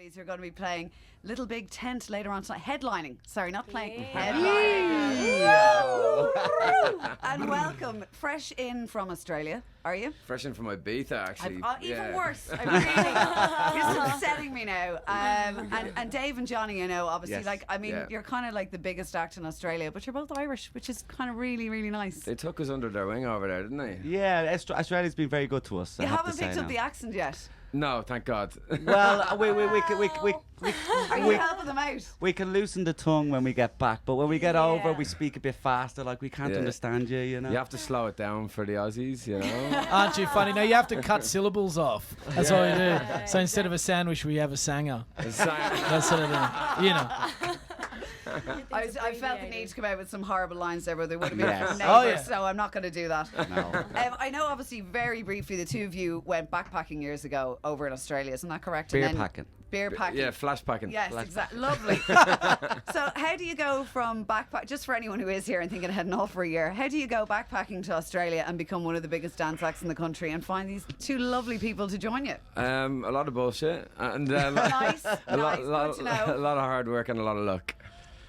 Potbelleez are going to be playing Little Big Tent later on tonight. Headlining. Sorry, not playing. Headlining. And welcome. Fresh in from Australia, are you? Fresh in from Ibiza, actually. Even worse. You're upsetting me now. And Dave and Johnny, you know, obviously, yes. you're kind of like the biggest act in Australia, but you're both Irish, which is kind of really, really nice. They took us under their wing over there, didn't they? Yeah, Australia's been very good to us. You haven't picked up the accent yet. No, thank God. Well, we Are you helping them out? We can loosen the tongue when we get back, but when we get over, we speak a bit faster. Like we can't understand you, you know. You have to slow it down for the Aussies, you know. Aren't you funny? No, you have to cut syllables off. That's all you do. So instead of a sandwich, we have a sanger. That sort of thing. You know. I felt the need to come out with some horrible lines there, but they would have been from Oh, neighbours, yeah. so I'm not going to do that. No. I know, obviously, very briefly, the two of you went backpacking years ago over in Australia, isn't that correct? Beer packing. Beer packing. Yeah, flash packing. Yes, exactly. Lovely. So how do you go from backpack, just for anyone who is here and thinking heading off for a year, how do you go backpacking to Australia and become one of the biggest dance acts in the country and find these two lovely people to join you? A lot of bullshit and Nice, a lot good to know. a lot of hard work and a lot of luck.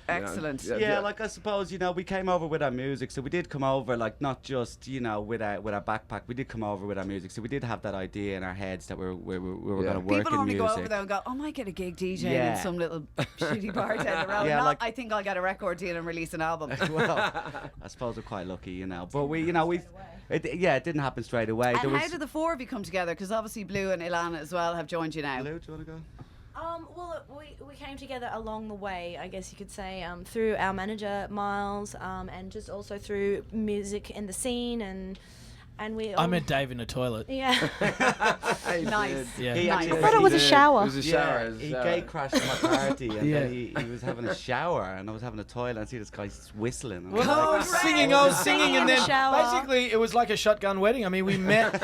Excellent. Yeah, like I suppose, you know, we came over with our music, so we did come over, like, not just, you know, with our backpack, we did come over with our music, so we did have that idea in our heads that we were going to work People in only music. go over there and go, I might get a gig DJing in some little shitty bar down the road. Yeah, like, I think I'll get a record deal and release an album. Well, I suppose we're quite lucky, you know, but we, you know, it didn't happen straight away. And how did the four of you come together? Because obviously Blue and Ilana as well have joined you now. Blue, do you want to go? Well, we came together along the way, I guess you could say, through our manager, Miles, and just also through music in the scene, and we all... I met Dave in a toilet. Yeah. Nice. Yeah. I thought it was a shower. It was a shower. He gate crashed at my party, and then he was having a shower, and I was having a toilet, and see this guy whistling. And Well, I was singing, and then basically it was like a shotgun wedding. I mean, we met,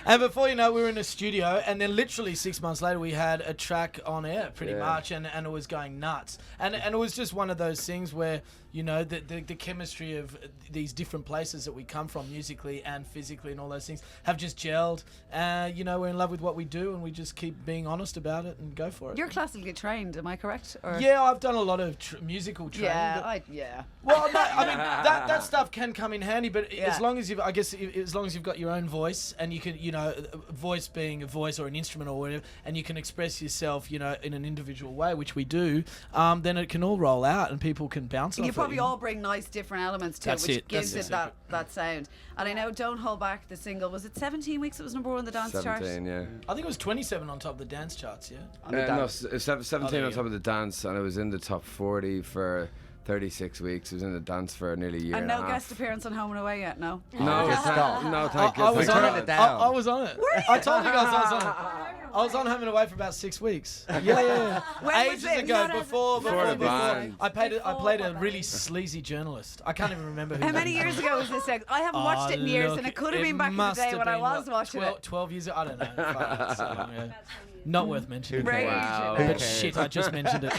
and before you know, we were in a studio, and then literally 6 months later, we had a track on air, pretty much, and it was going nuts. And it was just one of those things where, you know, the chemistry of these different places that we come from musically and physically and all those things have just gelled. You know, we're in love with what we do, and we just keep being honest about it and go for it. You're classically trained, am I correct? Or? Yeah, I've done a lot of musical training. Yeah. Well, no, I mean that stuff can come in handy, but as long as you've got your own voice, and you can, you know, voice being a voice or an instrument or whatever, and you can express yourself, you know, in an individual way, which we do, then it can all roll out and people can bounce off it. You probably all bring nice different elements to it, which gives it that sound. And I know Don't Hold Back, the single, was it 17 weeks it was number one on the dance chart? 17, yeah. I think it was 27 on top of the dance charts, yeah? No, 17 on top of the dance, and it was in the top 40 for 36 weeks. It was in the dance for nearly a year and a half. And no guest appearance on Home and Away yet, no? No, thank you. I was on it. down. I was on it. I told you guys I was on it. I was on Home and Away for about 6 weeks. Yeah. When was Ages it? ago, before the band. I played a really sleazy journalist. I can't even remember who. How many years ago was this? I haven't watched it in years, and it could have been back in the day when I was watching it. 12 years ago? I don't know. Fuck, so long, yeah. Not worth mentioning. Wow. But shit, I just mentioned it.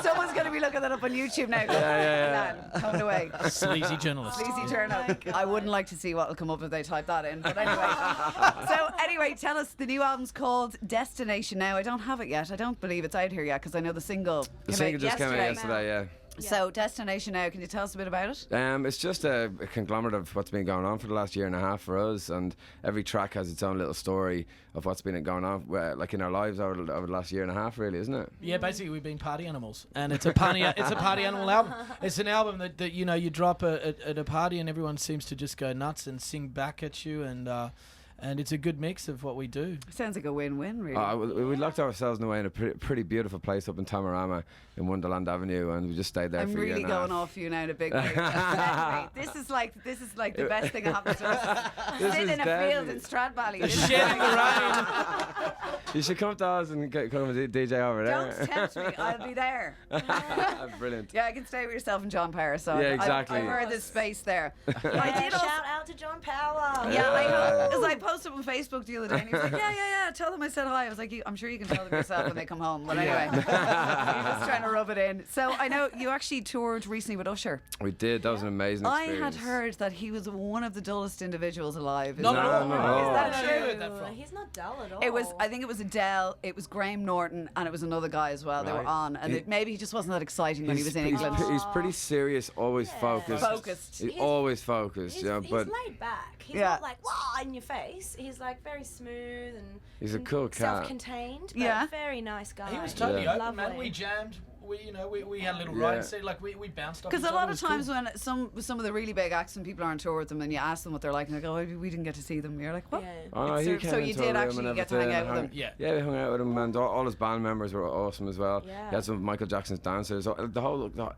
Someone's going to be looking that up on YouTube now. Yeah. Home and Away. Sleazy journalist. Sleazy journalist. I wouldn't like to see what will come up if they type that in. But anyway. Tell us, the new album's called Destination Now. I don't have it yet. I don't believe it's out here yet, because I know the single came out yesterday, yeah. So Destination Now, can you tell us a bit about it? It's just a conglomerate of what's been going on for the last year and a half for us, and every track has its own little story of what's been going on, like in our lives over the last year and a half, really, isn't it? Yeah, basically we've been party animals, and it's a party animal album. It's an album that you know, you drop at a party and everyone seems to just go nuts and sing back at you, and it's a good mix of what we do. Sounds like a win-win, really. We locked ourselves away in a pretty beautiful place up in Tamarama in Wonderland Avenue, and we just stayed there for a year and a half. I'm really going off you now in a big way. This is like the best thing that happens to us. Sitting in a field in Stradbally. Shedding the rain. You should come to us and come and DJ over there. Don't tempt me. I'll be there. Brilliant. Yeah, I can stay with yourself and John Parr. So yeah, exactly. I've heard this space there. Shout out out to John Power. Yeah, I know. Because I posted on Facebook the other day, and he was like, yeah. Tell them I said hi. I was like, I'm sure you can tell them yourself when they come home. But anyway, he was trying to rub it in. So I know you actually toured recently with Usher. We did. That was an amazing I experience. had heard that he was one of the dullest individuals alive. Is Not that- at all. No, no. Is that Where true? did you get that from? He's not dull at all. It was. I think it was Adele. It was Graham Norton, and it was another guy as well. They were Right. on, and maybe he just wasn't that exciting when he was in he's, England. he's pretty serious, always focused. Focused. He's He's- always focused, He's, you know, he's but laid back. He's Yeah. not like wah in your face. He's like very smooth and He's a and cool cat. self-contained. But Yeah. very nice guy. He was totally Yeah. open, man. Lovely. We jammed. We had a little Yeah. ride. See, like we bounced off. Because each a lot other. of It was times cool. when some of the really big acts, when people are on tour with them, and you ask them what they're like, and they go, "Oh, we didn't get to see them." You're like, "What?" Yeah. Oh, no, It's he so- came so you into did our room actually and get to hang everything out with and him? Yeah. Yeah, we hung out with him, and all his band members were awesome as well. Yeah. He had some of Michael Jackson's dancers.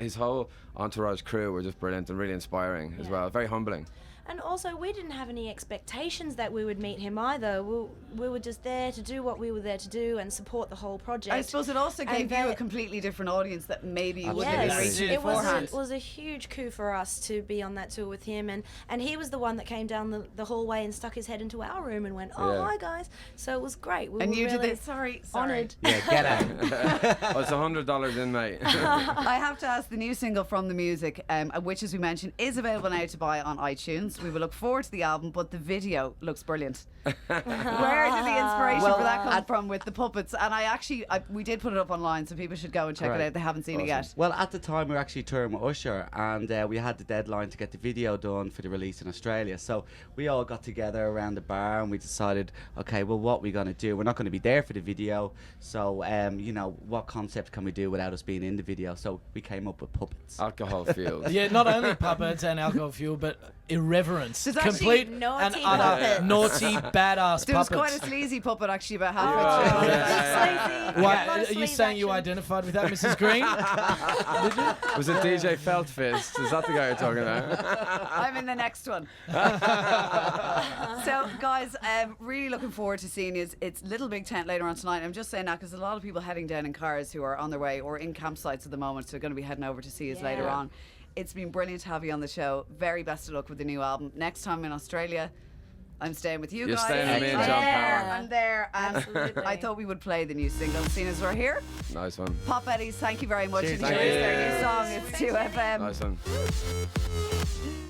His whole entourage crew were just brilliant and really inspiring as Yeah. well. Very humbling. And also, we didn't have any expectations that we would meet him either. We were just there to do what we were there to do and support the whole project. I suppose it also gave And you a they- completely different audience that maybe you wouldn't Yes, have been reaching Yeah. it was beforehand. was a huge coup for us to be on that tour with him, and he was the one that came down the hallway and stuck his head into our room and went, "Oh, Yeah. hi guys." So it was great. We And were you really did this. Sorry. honoured. Yeah, get out. Oh, it's $100 in, mate. I have to ask the new single from the music, which, as we mentioned, is available now to buy on iTunes. We will look forward to the album, but the video looks brilliant. Where did the inspiration Well, for that come from with the puppets? And we did put it up online, so people should go and check Right. it out. They haven't seen it yet. Well, at the time we were actually touring with Usher, and we had the deadline to get the video done for the release in Australia. So we all got together around the bar and we decided, okay, well, what we're going to do? We're not going to be there for the video, so what concept can we do without us being in the video? So we came up with puppets. Alcohol fueled. Yeah, not only puppets and alcohol fuel, but irreverence. There's actually Complete naughty and utter puppets. naughty, badass There was puppets. quite a sleazy puppet actually about halfway Yeah. through. Yeah. Sleazy. Why, A lot of are you sleaze saying you action. identified with that, Mrs. Green? Was it DJ Feltfist? Is that the guy you're talking about? I'm in the next one. So, guys, really looking forward to seeing you. It's Little Big Tent later on tonight. I'm just saying that because a lot of people heading down in cars who are on their way or in campsites at the moment, so they're going to be heading over to see us later Yeah. on. It's been brilliant to have you on the show. Very best of luck with the new album. Next time in Australia, I'm staying with you You're guys. staying with me and I'm John there, Power. I'm there. And Absolutely. I thought we would play the new single, seeing as we're here. Nice one. Potbelleez, thank you very much. Cheers, And here thank is their you. new song. It's 2FM. Nice one.